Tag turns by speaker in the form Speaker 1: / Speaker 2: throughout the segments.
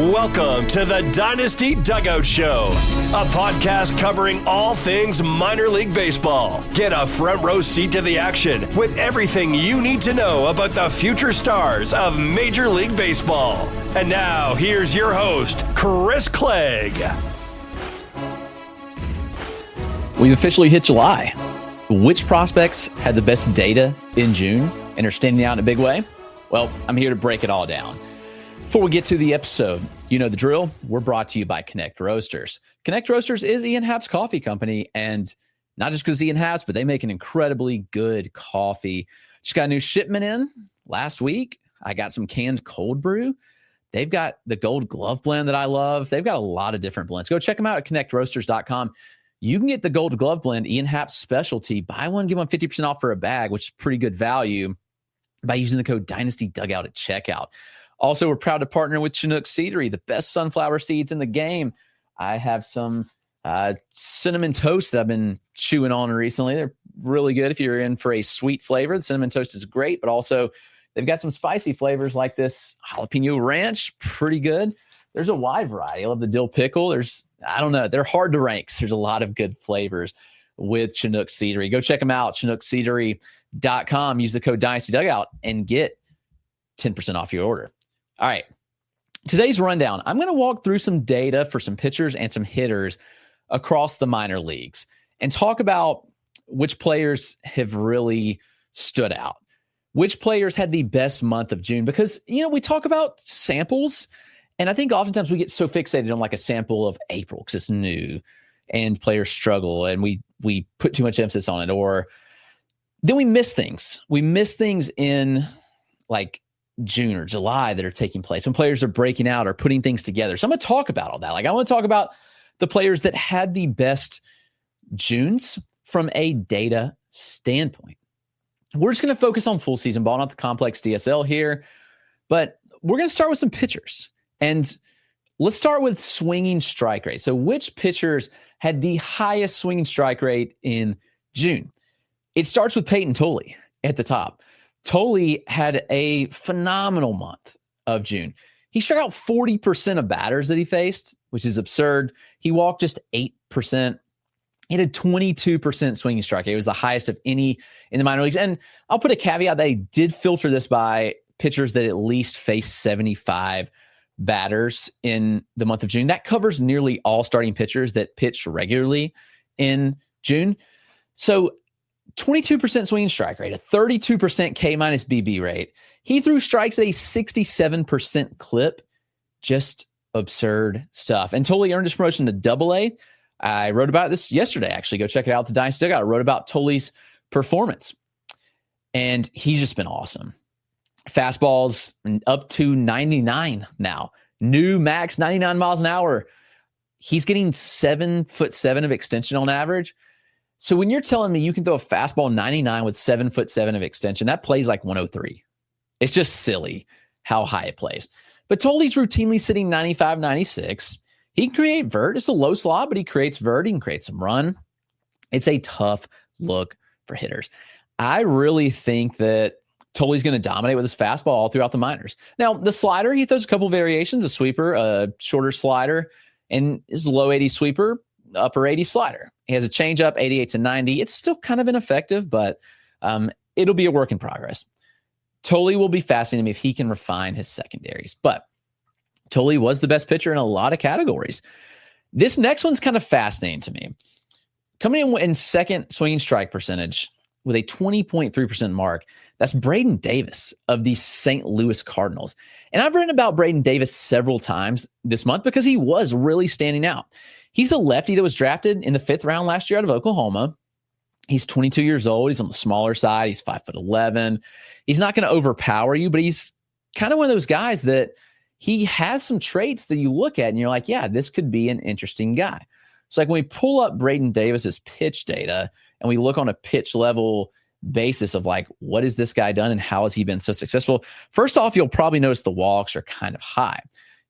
Speaker 1: Welcome to the Dynasty Dugout Show, a podcast covering all things minor league baseball. Get a front row seat to the action with everything you need to know about the future stars of Major League Baseball. And now, here's your host, Chris Clegg.
Speaker 2: We've officially hit July. Which prospects had the best data in June and are standing out in a big way? Well, I'm here to break it all down. Before we get to the episode, you know the drill. We're brought to you by Connect Roasters. Connect Roasters is Ian Happ's coffee company, and not just because Ian Happ's, but they make an incredibly good coffee. Just got a new shipment in last week. I got some canned cold brew. They've got the gold glove blend that I love. They've got a lot of different blends. Go check them out at connectroasters.com. You can get the gold glove blend, Ian Happ's specialty. Buy one, get one 50% off for a bag, which is pretty good value by using the code Dynasty Dugout at checkout. Also, we're proud to partner with Chinook Seedery, the best sunflower seeds in the game. I have some cinnamon toast that I've been chewing on recently. They're really good if you're in for a sweet flavor. The cinnamon toast is great, but also they've got some spicy flavors like this jalapeno ranch, pretty good. There's a wide variety. I love the dill pickle. They're hard to rank. There's a lot of good flavors with Chinook Seedery. Go check them out, chinookseedery.com. Use the code Dynasty Dugout and get 10% off your order. All right, today's rundown. I'm going to walk through some data for some pitchers and some hitters across the minor leagues and talk about which players have really stood out, which players had the best month of June, because, we talk about samples, and I think oftentimes we get so fixated on like a sample of April because it's new and players struggle and we put too much emphasis on it, or then we miss things. We miss things in like June or July that are taking place when players are breaking out or putting things together. So I'm going to talk about all that. I want to talk about the players that had the best Junes from a data standpoint. We're just going to focus on full season ball, not the complex DSL here, but we're going to start with some pitchers. And let's start with swinging strike rate. So which pitchers had the highest swinging strike rate in June? It starts with Peyton Tolle at the top. Tolle had a phenomenal month of June. He struck out 40% of batters that he faced, which is absurd. He walked just 8%. He had a 22% swinging strike rate. It was the highest of any in the minor leagues. And I'll put a caveat that I did filter this by pitchers that at least faced 75 batters in the month of June. That covers nearly all starting pitchers that pitched regularly in June. So 22% swinging strike rate, a 32% K minus BB rate. He threw strikes at a 67% clip. Just absurd stuff. And Tolle earned his promotion to Double-A. I wrote about this yesterday, actually. Go check it out, the Dynasty Dugout. I wrote about Tolle's performance. And he's just been awesome. Fastballs up to 99 now. New max, 99 miles an hour. He's getting 7'7" of extension on average. So when you're telling me you can throw a fastball 99 with 7'7" of extension, that plays like 103. It's just silly how high it plays. But Tolle's routinely sitting 95, 96. He can create vert. It's a low slot, but he creates vert. He can create some run. It's a tough look for hitters. I really think that Tolle's going to dominate with his fastball all throughout the minors. Now, the slider, he throws a couple variations, a sweeper, a shorter slider, and his low 80 sweeper, upper 80 slider. He has a changeup, 88 to 90. It's still kind of ineffective, but it'll be a work in progress. Tolle will be fascinating me if he can refine his secondaries. But Tolle was the best pitcher in a lot of categories. This next one's kind of fascinating to me. Coming in second swinging strike percentage with a 20.3% mark, that's Braden Davis of the St. Louis Cardinals. And I've written about Braden Davis several times this month because he was really standing out. He's a lefty that was drafted in the 5th round last year out of Oklahoma. He's 22 years old. He's on the smaller side. He's 5'11". He's not going to overpower you, but he's kind of one of those guys that he has some traits that you look at and you're like, yeah, this could be an interesting guy. So like when we pull up Braden Davis's pitch data and we look on a pitch level basis of like, what has this guy done and how has he been so successful? First off, you'll probably notice the walks are kind of high.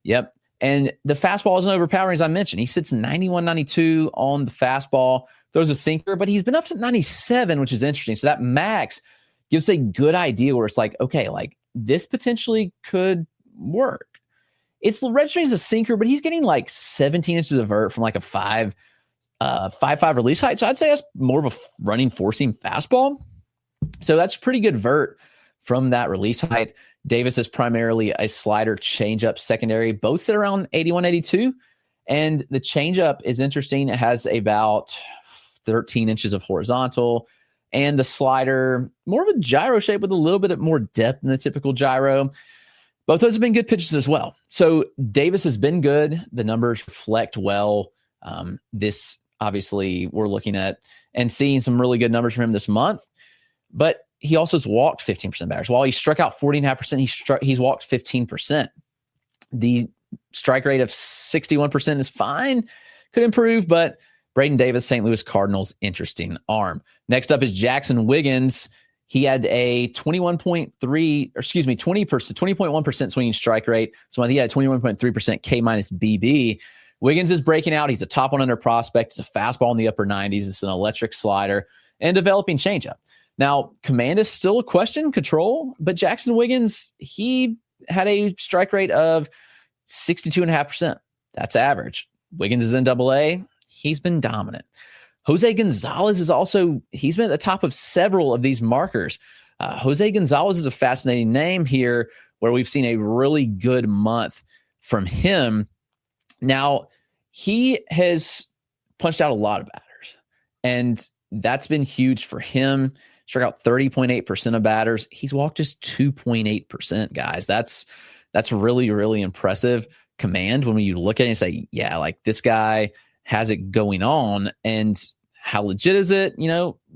Speaker 2: Yep. And the fastball isn't overpowering, as I mentioned. He sits 91, 92 on the fastball, throws a sinker, but he's been up to 97, which is interesting. So that max gives a good idea where it's like, okay, like this potentially could work. It's registering as a sinker, but he's getting like 17 inches of vert from like a 5.5 release height. So I'd say that's more of a running four-seam fastball. So that's pretty good vert from that release height. Davis is primarily a slider changeup secondary, both sit around 81, 82. And the changeup is interesting. It has about 13 inches of horizontal, and the slider, more of a gyro shape with a little bit more depth than the typical gyro. Both those have been good pitches as well. So Davis has been good. The numbers reflect well. This obviously we're looking at and seeing some really good numbers from him this month, but he also has walked 15% of batters. While he struck out 40.5%, he's walked 15%. The strike rate of 61% is fine. Could improve, but Braden Davis, St. Louis Cardinals, interesting arm. Next up is Jackson Wiggins. He had a 20.1% swinging strike rate. So he had a 21.3% K minus BB. Wiggins is breaking out. He's a top 100 prospect. It's a fastball in the upper 90s. It's an electric slider and developing changeup. Now, command is still a question, control, but Jackson Wiggins, he had a strike rate of 62.5%. That's average. Wiggins is in AA. He's been dominant. Jose Gonzalez is also, he's been at the top of several of these markers. Jose Gonzalez is a fascinating name here where we've seen a really good month from him. Now, he has punched out a lot of batters, and that's been huge for him. Struck out 30.8% of batters. He's walked just 2.8%, guys. That's really, really impressive command when you look at it and say, yeah, like this guy has it going on. And how legit is it?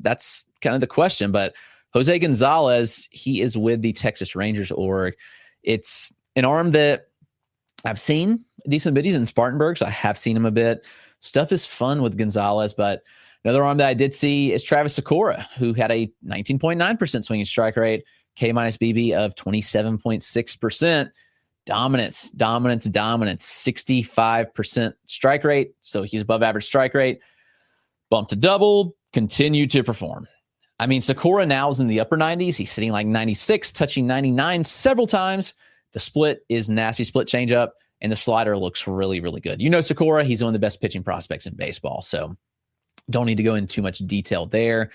Speaker 2: That's kind of the question. But Jose Gonzalez, he is with the Texas Rangers org. It's an arm that I've seen decent bit. He's in Spartanburg, so I have seen him a bit. Stuff is fun with Gonzalez, but another arm that I did see is Travis Sakura, who had a 19.9% swinging strike rate, K minus BB of 27.6%. Dominance, 65% strike rate. So he's above average strike rate. Bump to double, continue to perform. I mean, Sakura now is in the upper 90s. He's sitting like 96, touching 99 several times. The split is nasty split changeup, and the slider looks really, really good. Sakura, he's one of the best pitching prospects in baseball. So don't need to go into too much detail there.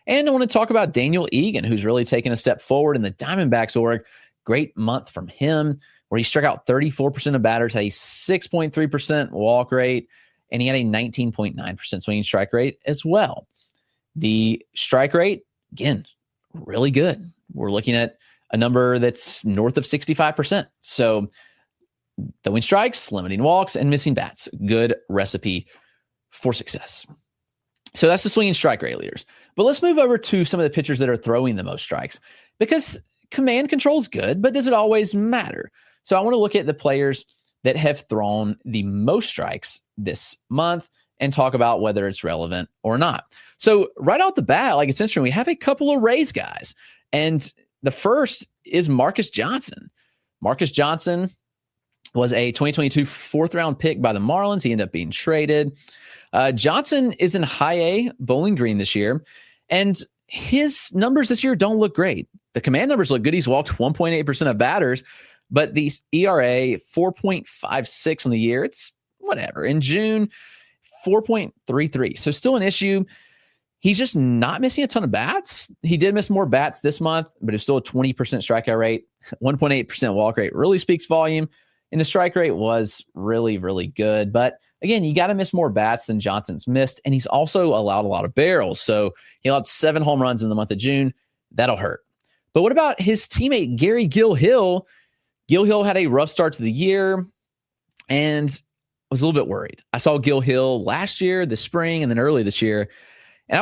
Speaker 2: And I want to talk about Daniel Egan, who's really taken a step forward in the Diamondbacks org. Great month from him, where he struck out 34% of batters, had a 6.3% walk rate, and he had a 19.9% swinging strike rate as well. The strike rate, again, really good. We're looking at a number that's north of 65%. So throwing strikes, limiting walks, and missing bats. Good recipe for success. So that's the swinging strike rate leaders. But let's move over to some of the pitchers that are throwing the most strikes, because command control is good, but does it always matter? So I want to look at the players that have thrown the most strikes this month and talk about whether it's relevant or not. So right out the bat, it's interesting. We have a couple of Rays guys, and the first is Marcus Johnson. Marcus Johnson was a 2022 fourth round pick by the Marlins. He ended up being traded. Johnson is in high A Bowling Green this year, and his numbers this year don't look great. The command numbers look good. He's walked 1.8% of batters, but the ERA 4.56 on the year. It's whatever. In June, 4.33. So still an issue. He's just not missing a ton of bats. He did miss more bats this month, but it's still a 20% strikeout rate, 1.8% walk rate. Really speaks volume. And the strike rate was really, really good. But again, you got to miss more bats than Johnson's missed. And he's also allowed a lot of barrels. So he allowed 7 home runs in the month of June. That'll hurt. But what about his teammate, Gary Gilhill? Gilhill had a rough start to the year and was a little bit worried. I saw Gilhill last year, this spring, and then early this year. And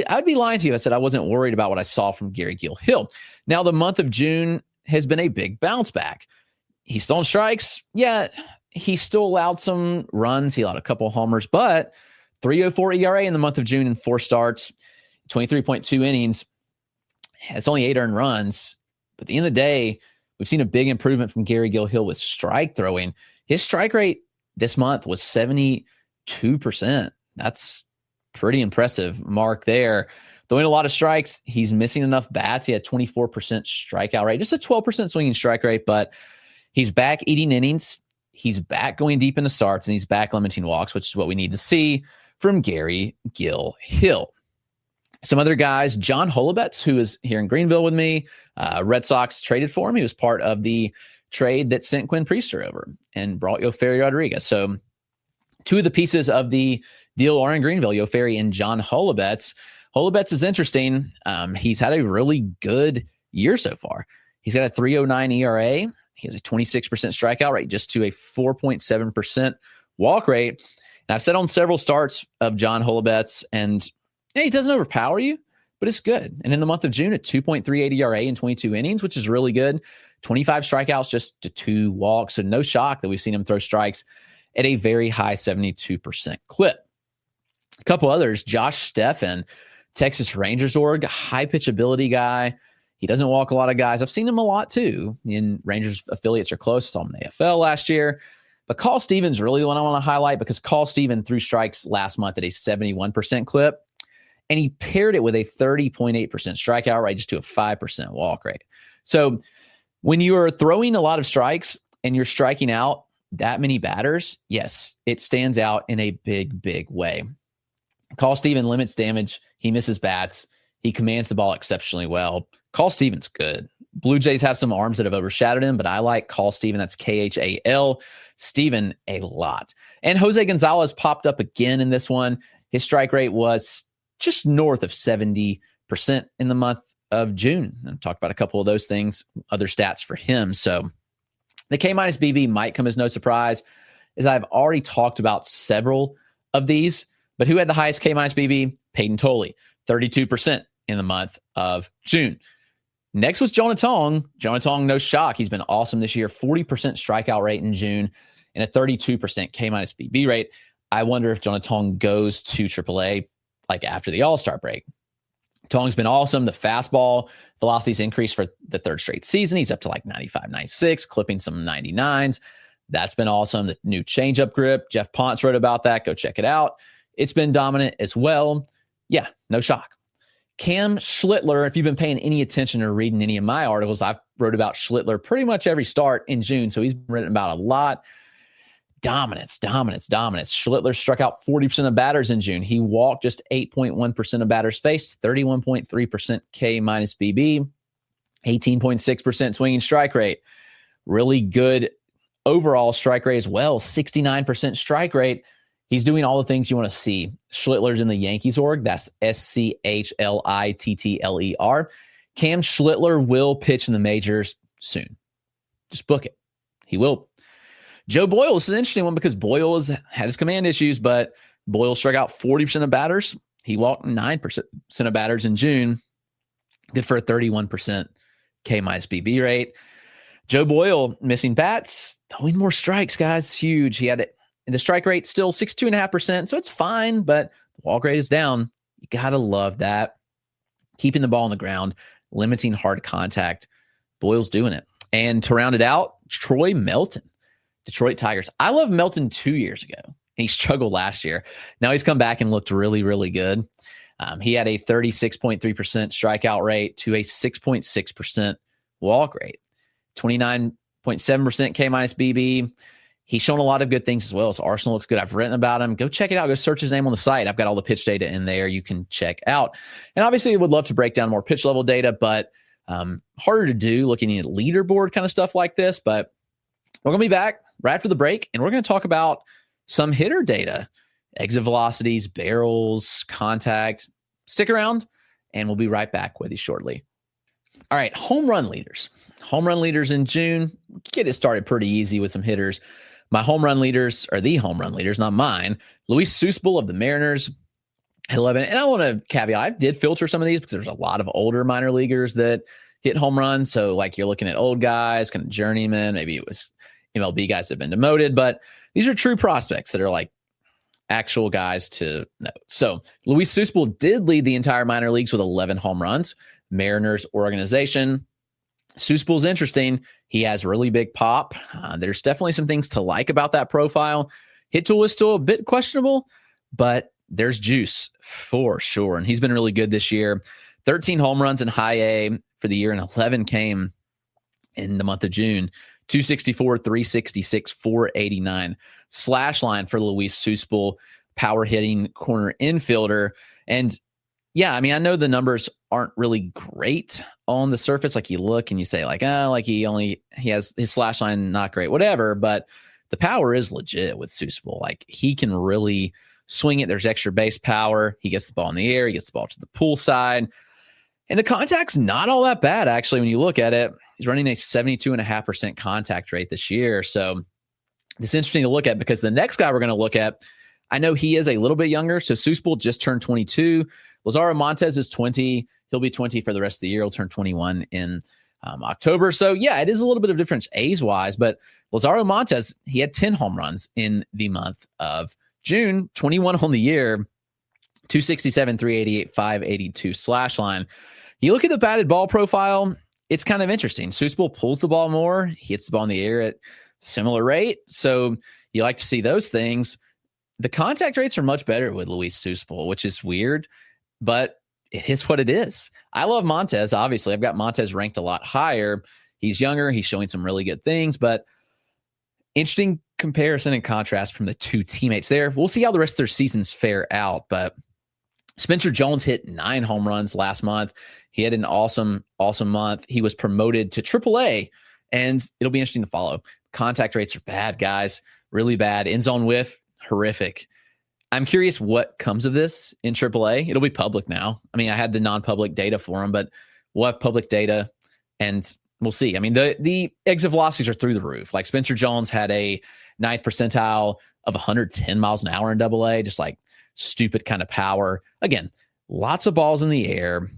Speaker 2: I'd be lying to you if I said I wasn't worried about what I saw from Gary Gilhill. Now, the month of June has been a big bounce back. He's still on strikes. Yeah, he still allowed some runs. He allowed a couple of homers, but 3.04 ERA in the month of June in 4 starts, 23.2 innings. It's only 8 earned runs. But at the end of the day, we've seen a big improvement from Gary Gilhill with strike throwing. His strike rate this month was 72%. That's pretty impressive mark there. Throwing a lot of strikes, he's missing enough bats. He had 24% strikeout rate, just a 12% swinging strike rate, but he's back eating innings. he's back going deep into starts, and he's back limiting walks, which is what we need to see from Gary Gill Hill. Some other guys, John Holobetz, who is here in Greenville with me. Red Sox traded for him. He was part of the trade that sent Quinn Priester over and brought Yoferi Rodriguez. So two of the pieces of the deal are in Greenville, Yoferi and John Holobetz. Holobetz is interesting. He's had a really good year so far. He's got a 3.09 ERA. He has a 26% strikeout rate, just to a 4.7% walk rate. And I've said on several starts of John Holobetz, and he doesn't overpower you, but it's good. And in the month of June, a 2.38 ERA in 22 innings, which is really good. 25 strikeouts, just to 2 walks. So no shock that we've seen him throw strikes at a very high 72% clip. A couple others, Josh Steffen, Texas Rangers org, high pitch ability guy. He doesn't walk a lot of guys. I've seen him a lot too. In Rangers affiliates are close. I saw him in the AFL last year. But Carl Stevens really the one I want to highlight, because Carl Stevens threw strikes last month at a 71% clip. And he paired it with a 30.8% strikeout rate, just to a 5% walk rate. So when you are throwing a lot of strikes and you're striking out that many batters, yes, it stands out in a big, big way. Carl Stevens limits damage. He misses bats. He commands the ball exceptionally well. Carl Stevens good. Blue Jays have some arms that have overshadowed him, but I like Carl Stevens. That's Khal. Steven a lot. And Jose Gonzalez popped up again in this one. His strike rate was just north of 70% in the month of June. I've talked about a couple of those things, other stats for him. So the K-BB might come as no surprise, as I've already talked about several of these. But who had the highest K-BB? Peyton Tolley, 32% in the month of June. Next was Jonah Tong. Jonah Tong, no shock. He's been awesome this year. 40% strikeout rate in June and a 32% K-BB rate. I wonder if Jonah Tong goes to AAA like after the All-Star break. Tong's been awesome. The fastball velocity's increased for the 3rd straight season. He's up to like 95, 96, clipping some 99s. That's been awesome. The new changeup grip. Jeff Ponce wrote about that. Go check it out. It's been dominant as well. Yeah, no shock. Cam Schlittler, if you've been paying any attention or reading any of my articles, I've wrote about Schlittler pretty much every start in June, so he's been written about a lot. Dominance. Schlittler struck out 40% of batters in June. He walked just 8.1% of batters faced, 31.3% K-BB, 18.6% swinging strike rate. Really good overall strike rate as well, 69% strike rate. He's doing all the things you want to see. Schlittler's in the Yankees org. That's SCHLITTLER. Cam Schlittler will pitch in the majors soon. Just book it. He will. Joe Boyle, this is an interesting one because Boyle has had his command issues, but Boyle struck out 40% of batters. He walked 9% of batters in June. Good for a 31% K-BB rate. Joe Boyle missing bats, throwing more strikes, guys. It's huge. He had it. And the strike rate still 62.5%, so it's fine, but the walk rate is down. You got to love that. Keeping the ball on the ground, limiting hard contact. Boyle's doing it. And to round it out, Troy Melton, Detroit Tigers. I loved Melton 2 years ago, and he struggled last year. Now he's come back and looked really, really good. He had a 36.3% strikeout rate to a 6.6% walk rate, 29.7% K-BB. He's shown a lot of good things as well. His arsenal looks good. I've written about him. Go check it out. Go search his name on the site. I've got all the pitch data in there you can check out. And obviously, I would love to break down more pitch level data, but harder to do looking at leaderboard kind of stuff like this. But we're going to be back right after the break, and we're going to talk about some hitter data, exit velocities, barrels, contact. Stick around, and we'll be right back with you shortly. All right, home run leaders. Home run leaders in June. Get it started pretty easy with some hitters. My home run leaders are the home run leaders, not mine. Luis Susbel of the Mariners, 11. And I want to caveat, I did filter some of these because there's a lot of older minor leaguers that hit home runs. So like you're looking at old guys, kind of journeymen, maybe it was MLB guys that have been demoted, but these are true prospects that are like actual guys to know. So Luis Susbel did lead the entire minor leagues with 11 home runs. Mariners organization. Susbel's interesting. He has really big pop. There's definitely some things to like about that profile. Hit tool is still a bit questionable, but there's juice for sure. And he's been really good this year. 13 home runs in high A for the year, and 11 came in the month of June. 264, 366, 489 slash line for Luis Suspel, power hitting corner infielder. And yeah, I mean, I know the numbers aren't really great on the surface. Like you look and you say like, he has his slash line, not great, whatever. But the power is legit with Suspel. Like he can really swing it. There's extra base power. He gets the ball in the air. He gets the ball to the pool side. And the contact's not all that bad, actually, when you look at it. He's running a 72.5% contact rate this year. So it's interesting to look at because the next guy we're going to look at, I know he is a little bit younger. So Suspel just turned 22. Lazaro Montes is 20. He'll be 20 for the rest of the year. He'll turn 21 in October. So, yeah, it is a little bit of difference age-wise. But Lazaro Montes, he had 10 home runs in the month of June, 21 on the year, 267, 388, 582 slash line. You look at the batted ball profile, it's kind of interesting. Suspel pulls the ball more. He hits the ball in the air at similar rate. So you like to see those things. The contact rates are much better with Luis Suspel, which is weird, but it is what it is. I love Montes, obviously. I've got Montes ranked a lot higher. He's younger. He's showing some really good things, but interesting comparison and contrast from the two teammates there. We'll see how the rest of their seasons fare out, but Spencer Jones hit 9 home runs last month. He had an awesome month. He was promoted to AAA, and it'll be interesting to follow. Contact rates are bad, guys. Really bad. End zone whiff, horrific. I'm curious what comes of this in AAA. It'll be public now. I mean, I had the non-public data for him, but we'll have public data, and we'll see. I mean, the exit velocities are through the roof. Like Spencer Jones had a 9th percentile of 110 miles an hour in AA, just like stupid kind of power. Again, lots of balls in the air,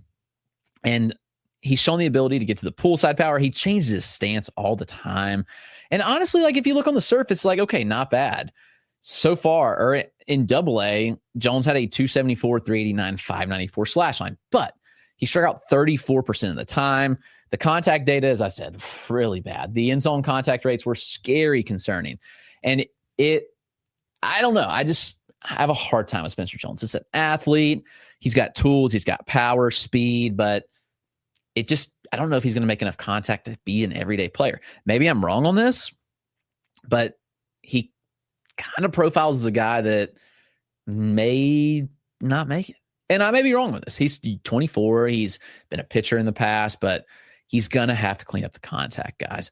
Speaker 2: and he's shown the ability to get to the poolside power. He changes his stance all the time. And honestly, like if you look on the surface, like, okay, not bad. So far, or in AA, Jones had a 274, 389, 594 slash line, but he struck out 34% of the time. The contact data, as I said, really bad. The end zone contact rates were scary concerning. And I don't know. I have a hard time with Spencer Jones. It's an athlete. He's got tools. He's got power, speed, but I don't know if he's going to make enough contact to be an everyday player. Maybe I'm wrong on this, but he kind of profiles as a guy that may not make it. And I may be wrong with this. He's 24. He's been a pitcher in the past, but he's going to have to clean up the contact, guys.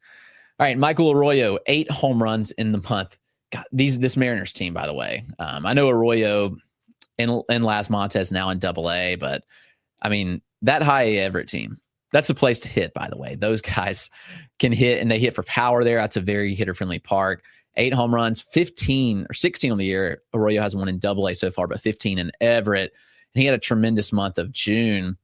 Speaker 2: All right, Michael Arroyo, 8 home runs in the month. God, this Mariners team, by the way. I know Arroyo and Las Montes now in AA, but I mean, that high A Everett team, that's a place to hit, by the way. Those guys can hit, and they hit for power there. That's a very hitter-friendly park. 8 home runs, 15 or 16 on the year. Arroyo has one in AA so far, but 15 in Everett. And he had a tremendous month of June.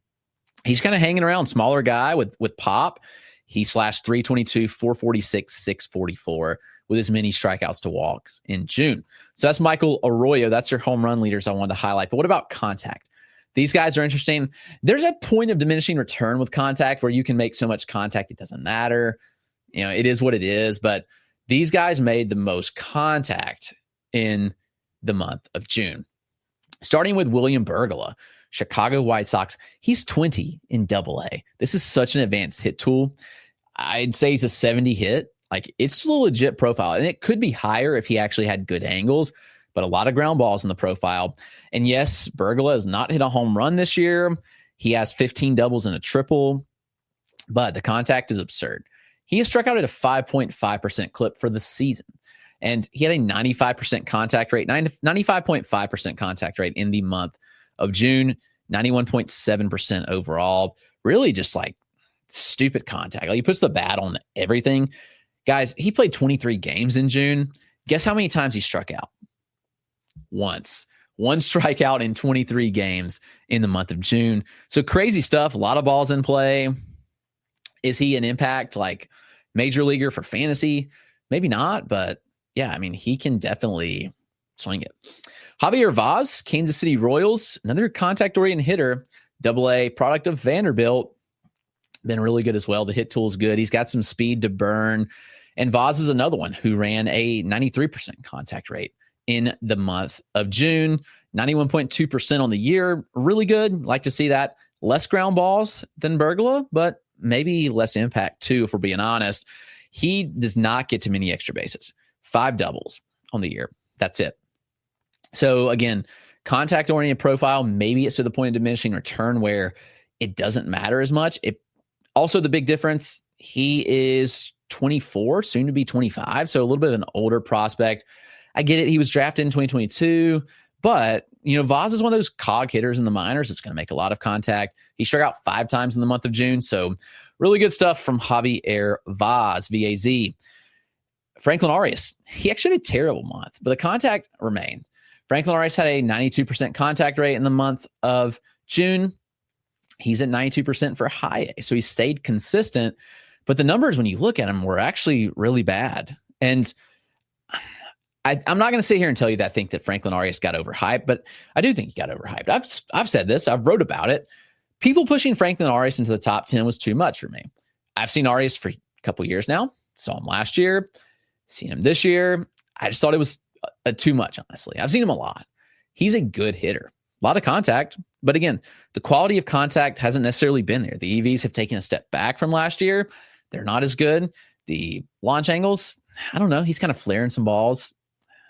Speaker 2: He's kind of hanging around, smaller guy with pop. He slashed 322, 446, 644 with as many strikeouts to walks in June. So that's Michael Arroyo. That's your home run leaders I wanted to highlight. But what about contact? These guys are interesting. There's a point of diminishing return with contact where you can make so much contact it doesn't matter. You know, it is what it is. But these guys made the most contact in the month of June. Starting with William Bergola, Chicago White Sox. He's 20 in AA. This is such an advanced hit tool. I'd say he's a 70 hit. Like, it's a legit profile, and it could be higher if he actually had good angles, but a lot of ground balls in the profile. And yes, Bergola has not hit a home run this year. He has 15 doubles and a triple, but the contact is absurd. He has struck out at a 5.5% clip for the season, and he had a 95% contact rate, 95.5% contact rate in the month of June, 91.7% overall. Really just like stupid contact. Like, he puts the bat on everything. Guys, he played 23 games in June. Guess how many times he struck out? Once. One strikeout in 23 games in the month of June. So crazy stuff. A lot of balls in play. Is he an impact like major leaguer for fantasy? Maybe not, but yeah, I mean, he can definitely swing it. Javier Vaz, Kansas City Royals, another contact-oriented hitter, AA, product of Vanderbilt. Been really good as well. The hit tool is good. He's got some speed to burn. And Vaz is another one who ran a 93% contact rate in the month of June, 91.2% on the year. Really good. Like to see that. Less ground balls than Bergola, but maybe less impact too, if we're being honest. He does not get too many extra bases. 5 doubles on the year. That's it. So again, contact-oriented profile, maybe it's to the point of diminishing return where it doesn't matter as much. Also, the big difference, he is 24, soon to be 25, so a little bit of an older prospect. I get it. He was drafted in 2022, but, Vaz is one of those cog hitters in the minors that's going to make a lot of contact. He struck out 5 times in the month of June, so really good stuff from Javier Vaz, V-A-Z. Franklin Arias, he actually had a terrible month, but the contact remained. Franklin Arias had a 92% contact rate in the month of June. He's at 92% for high A, so he stayed consistent. But the numbers, when you look at them, were actually really bad. And I'm not going to sit here and tell you that I think that Franklin Arias got overhyped, but I do think he got overhyped. I've said this. I've wrote about it. People pushing Franklin Arias into the top 10 was too much for me. I've seen Arias for a couple years now. Saw him last year. Seen him this year. I just thought it was too much, honestly. I've seen him a lot. He's a good hitter. A lot of contact. But again, the quality of contact hasn't necessarily been there. The EVs have taken a step back from last year. They're not as good. The launch angles, I don't know. He's kind of flaring some balls.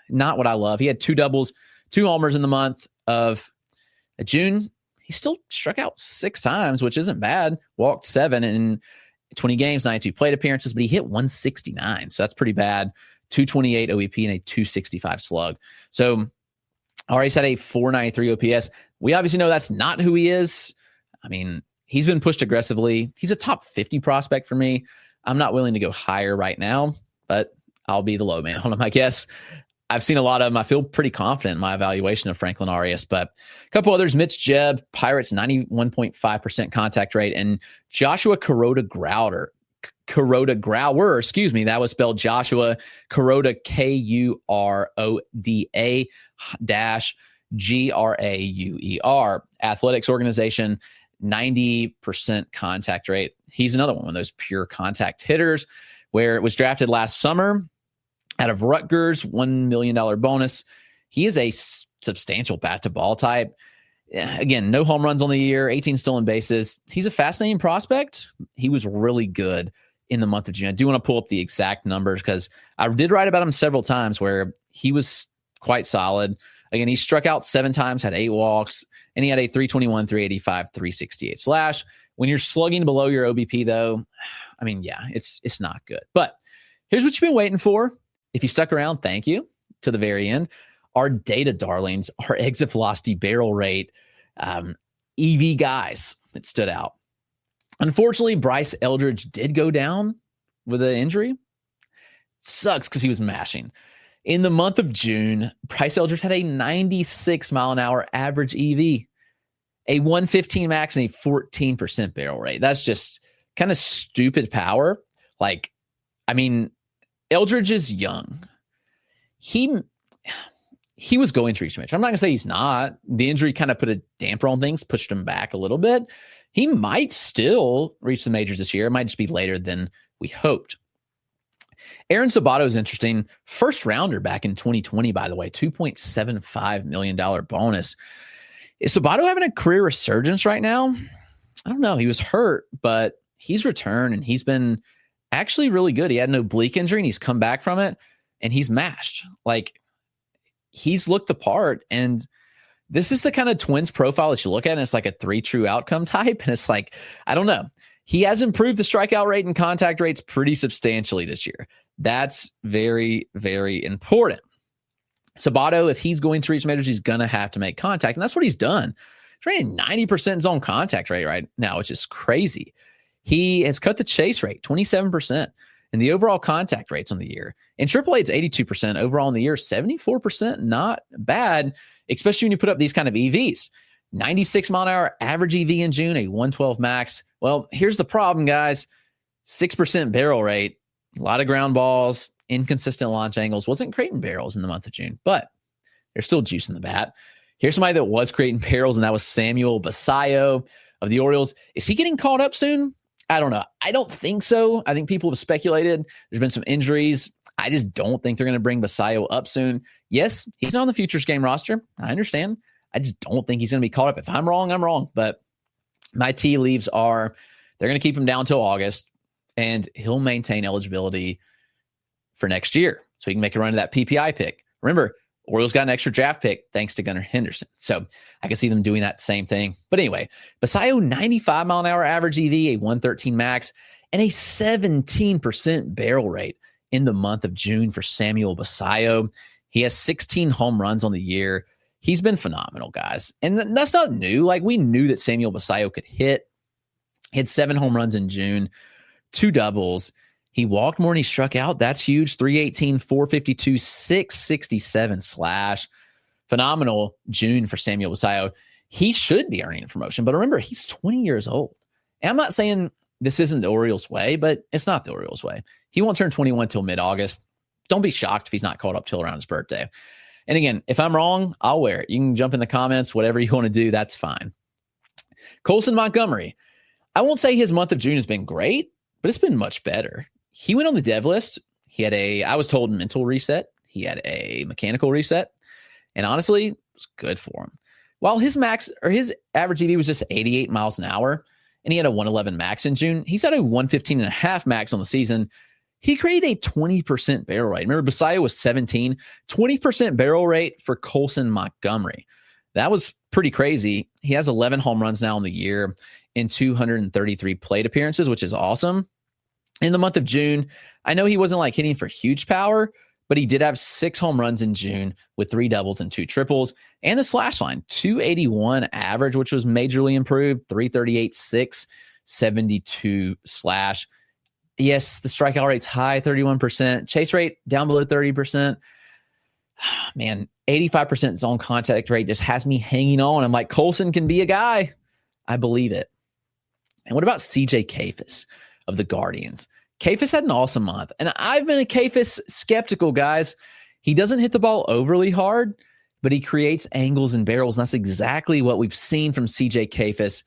Speaker 2: Not what I love. He had 2 doubles, 2 homers in the month of June. He still struck out 6 times, which isn't bad. Walked 7 in 20 games, 92 plate appearances, but he hit 169. So that's pretty bad. 228 OEP and a 265 slug. So Arias had a 493 OPS. We obviously know that's not who he is. I mean, he's been pushed aggressively. He's a top 50 prospect for me. I'm not willing to go higher right now, but I'll be the low man on him, I guess. I've seen a lot of them. I feel pretty confident in my evaluation of Franklin Arias, but a couple others, Mitch Jebb, Pirates, 91.5% contact rate, and Joshua Kuroda Grower, that was spelled Joshua Kuroda, Kuroda -Grauer, athletics organization, 90% contact rate. He's another one of those pure contact hitters where it was drafted last summer out of Rutgers, $1 million bonus. He is a substantial bat to ball type. Again, no home runs on the year, 18 stolen bases. He's a fascinating prospect. He was really good in the month of June. I do want to pull up the exact numbers because I did write about him several times where he was quite solid. Again, he struck out 7 times, had 8 walks, and he had a 321, 385, 368 slash. When you're slugging below your OBP, though, I mean, yeah, it's not good. But here's what you've been waiting for. If you stuck around, thank you to the very end. Our data darlings, our exit velocity, barrel rate, EV guys that stood out. Unfortunately, Bryce Eldridge did go down with an injury. Sucks because he was mashing. In the month of June, Bryce Eldridge had a 96 mile an hour average EV, a 115 max, and a 14% barrel rate. That's just kind of stupid power. Like, I mean, Eldridge is young. He was going to reach the major. I'm not going to say he's not. The injury kind of put a damper on things, pushed him back a little bit. He might still reach the majors this year. It might just be later than we hoped. Aaron Sabato is interesting. First rounder back in 2020, by the way, $2.75 million bonus. Is Sabato having a career resurgence right now? I don't know. He was hurt, but he's returned and he's been actually really good. He had an oblique injury and he's come back from it and he's mashed. Like, he's looked the part, and this is the kind of Twins profile that you look at and it's like a 3 true outcome type. And it's like, I don't know. He has improved the strikeout rate and contact rates pretty substantially this year. That's very, very important. Sabato, if he's going to reach majors, he's going to have to make contact. And that's what he's done. He's running 90% zone contact rate right now, which is crazy. He has cut the chase rate, 27%, and the overall contact rates on the year. In AAA, it's 82%. Overall in the year, 74%. Not bad, especially when you put up these kind of EVs. 96 mile an hour average EV in June, a 112 max. Well, here's the problem, guys. 6% barrel rate, a lot of ground balls, inconsistent launch angles. Wasn't creating barrels in the month of June, but there's still juice in the bat. Here's somebody that was creating barrels, and that was Samuel Basallo of the Orioles. Is he getting called up soon? I don't know. I don't think so. I think people have speculated. There's been some injuries. I just don't think they're going to bring Basallo up soon. Yes, he's not on the Futures Game roster. I understand. I just don't think he's going to be called up. If I'm wrong, I'm wrong. But my tea leaves are they're going to keep him down till August. and he'll maintain eligibility for next year. So he can make a run to that PPI pick. Remember, Orioles got an extra draft pick thanks to Gunnar Henderson. So I can see them doing that same thing. But anyway, Basayo, 95 mile an hour average EV, a 113 max, and a 17% barrel rate in the month of June for Samuel Basayo. He has 16 home runs on the year. He's been phenomenal, guys. And that's not new. Like, we knew that Samuel Basayo could hit. He had 7 home runs in June, 2 doubles. He walked more than he struck out. That's huge. 318, 452, 667 slash. Phenomenal June for Samuel Basayo. He should be earning a promotion, but remember, he's 20 years old. And I'm not saying this isn't the Orioles' way, but it's not the Orioles' way. He won't turn 21 till mid-August. Don't be shocked if he's not called up till around his birthday. And again, if I'm wrong, I'll wear it. You can jump in the comments, whatever you want to do, that's fine. Colson Montgomery. I won't say his month of June has been great, but it's been much better. He went on the dev list. He had I was told, mental reset. He had a mechanical reset. And honestly, it was good for him. While his average EV was just 88 miles an hour, and he had a 111 max in June, he's at a 115.5 max on the season. He created a 20% barrel rate. Remember, Basayo was 17, 20% barrel rate for Colson Montgomery. That was pretty crazy. He has 11 home runs now in the year in 233 plate appearances, which is awesome. In the month of June, I know he wasn't like hitting for huge power, but he did have 6 home runs in June with 3 doubles and 2 triples. And the slash line, 281 average, which was majorly improved, 338, 672 slash. Yes, the strikeout rate's high, 31%. Chase rate down below 30%. Man, 85% zone contact rate just has me hanging on. I'm like, Colson can be a guy. I believe it. And what about CJ Kayfus of the Guardians? Kayfus had an awesome month. And I've been a Kayfus skeptical, guys. He doesn't hit the ball overly hard, but he creates angles and barrels. And that's exactly what we've seen from CJ Kayfus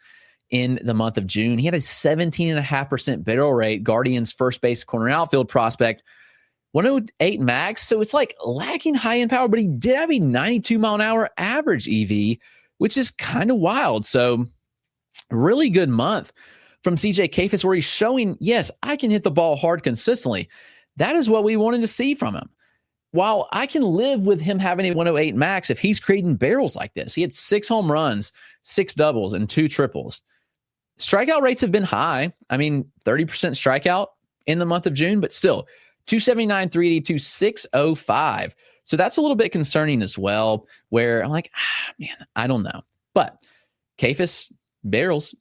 Speaker 2: in the month of June. He had a 17.5% barrel rate. Guardians first base corner outfield prospect, 108 max. So it's like lacking high end power, but he did have a 92 mile an hour average EV, which is kind of wild. So really good month from CJ Kayfus, where he's showing, yes, I can hit the ball hard consistently. That is what we wanted to see from him. While I can live with him having a 108 max if he's creating barrels like this. He had 6 home runs, 6 doubles, and 2 triples. Strikeout rates have been high. I mean, 30% strikeout in the month of June, but still 279, 382, 605. So that's a little bit concerning as well, where I'm like, man, I don't know. But Kayfus, barrels,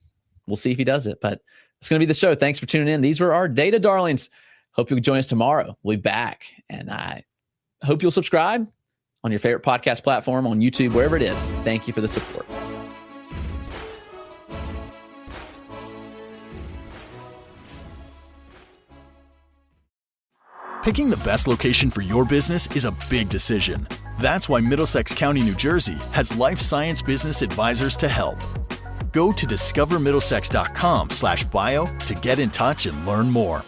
Speaker 2: we'll see if he does it. But it's going to be the show. Thanks for tuning in. These were our data darlings. Hope you'll join us tomorrow. We'll be back. And I hope you'll subscribe on your favorite podcast platform, on YouTube, wherever it is. Thank you for the support.
Speaker 3: Picking the best location for your business is a big decision. That's why Middlesex County, New Jersey has life science business advisors to help. Go to discovermiddlesex.com/bio to get in touch and learn more.